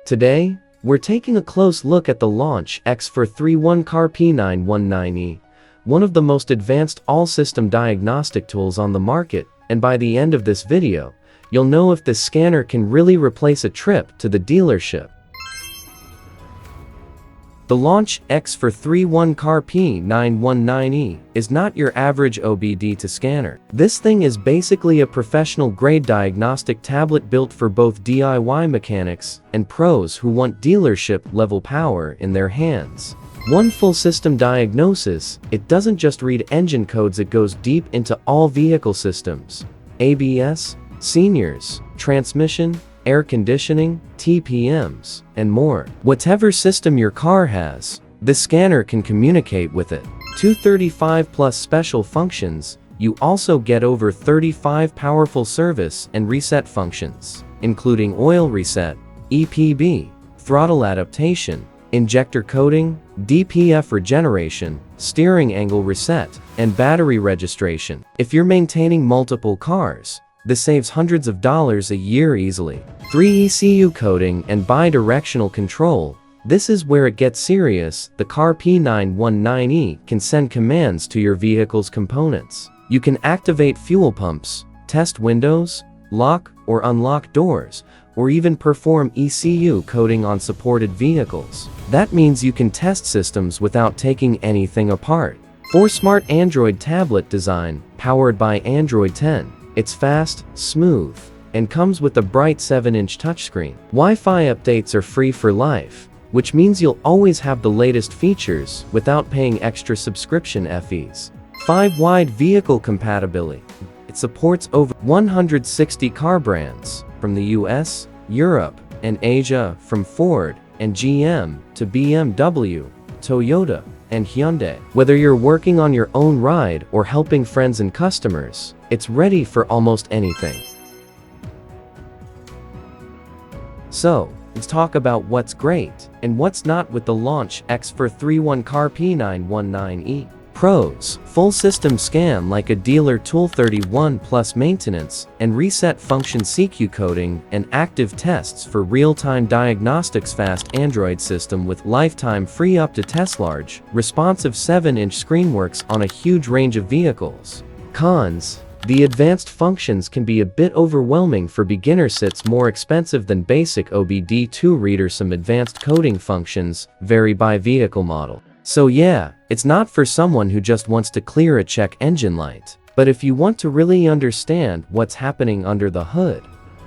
Today, we're taking a close look at the LAUNCH X431 CRP919E, one of the most advanced all-system diagnostic tools on the market, and by the end of this video, you'll know if this scanner can really replace a trip to the dealership. The LAUNCH X431 CRP919E is not your average OBD2 scanner. This thing is basically a professional-grade diagnostic tablet built for both DIY mechanics and pros who want dealership-level power in their hands. One full system diagnosis, it doesn't just read engine codes, it goes deep into all vehicle systems: ABS, seniors, transmission, air conditioning, TPMs, and more. Whatever system your car has, this scanner can communicate with it. 235 plus special functions, you also get over 35 powerful service and reset functions, including oil reset, EPB, throttle adaptation, injector coating, DPF regeneration, steering angle reset, and battery registration. If you're maintaining multiple cars, this saves hundreds of dollars a year easily. 3 ECU coding and bi-directional control. This is where it gets serious. The CRP919E can send commands to your vehicle's components. You can activate fuel pumps, test windows, lock or unlock doors, or even perform ECU coding on supported vehicles. That means you can test systems without taking anything apart. For smart Android tablet design, powered by Android 10. It's fast, smooth, and comes with a bright 7-inch touchscreen. Wi-Fi updates are free for life, which means you'll always have the latest features without paying extra subscription fees. 5-wide vehicle compatibility. It supports over 160 car brands, from the US, Europe, and Asia, from Ford and GM to BMW, Toyota, and Hyundai. Whether you're working on your own ride or helping friends and customers, it's ready for almost anything. So, let's talk about what's great and what's not with the LAUNCH X431 CRP919E. Pros: full system scan like a dealer tool, 31 plus maintenance and reset function, CQ coding and active tests for real-time diagnostics, fast Android system with lifetime free up to test, large, responsive 7-inch screen, works on a huge range of vehicles. Cons: the advanced functions can be a bit overwhelming for beginners. It's more expensive than basic OBD2 reader. Some advanced coding functions vary by vehicle model. So yeah, it's not for someone who just wants to clear a check engine light. But if you want to really understand what's happening under the hood,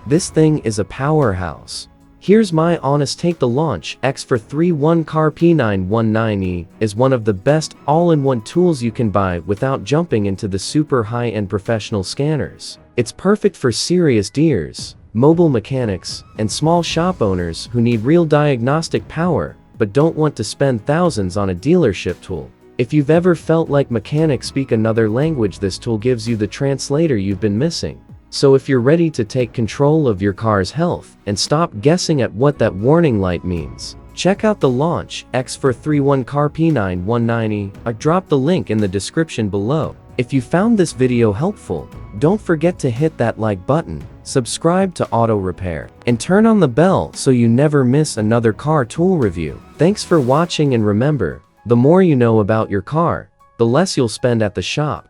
this thing is a powerhouse. Here's my honest take: the LAUNCH X431 CRP919E is one of the best all-in-one tools you can buy without jumping into the super high-end professional scanners. It's perfect for serious dealers, mobile mechanics, and small shop owners who need real diagnostic power but don't want to spend thousands on a dealership tool. If you've ever felt like mechanics speak another language, this tool gives you the translator you've been missing. So if you're ready to take control of your car's health and stop guessing at what that warning light means, check out the LAUNCH X431 CRP919E. I dropped the link in the description below. If you found this video helpful, don't forget to hit that like button, subscribe to Auto Repair, and turn on the bell so you never miss another car tool review. Thanks for watching, and remember, the more you know about your car, the less you'll spend at the shop.